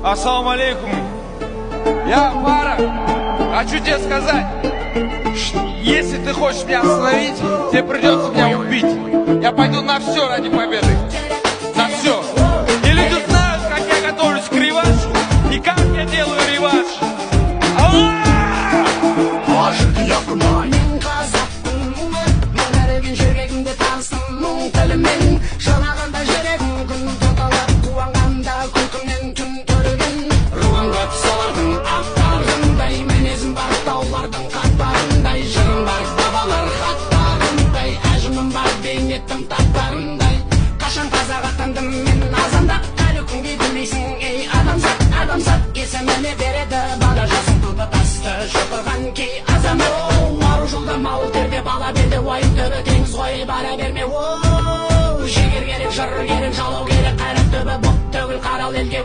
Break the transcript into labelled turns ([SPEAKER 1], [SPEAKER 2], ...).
[SPEAKER 1] Ассаламу алейкум. Я Фара. Хочу тебе сказать, если ты хочешь меня остановить, тебе придется меня убить. Я пойду на все ради победы. На все. И люди знают, как я готовлюсь к реваншу и как я делаю реванш.
[SPEAKER 2] Қашан қазақ атандым мен азандап, әлі күнге білмейсің ей адамзат. Адамзат есіміне береді бала жасын туды тасты шұқырған кей азамат. Ару жолда мал терде бала белде уайым түбі теңіз ғой бара берме. Жігер керек, жыр керек, жалау керек, қайрат түбі бұт төгіл қарал елге.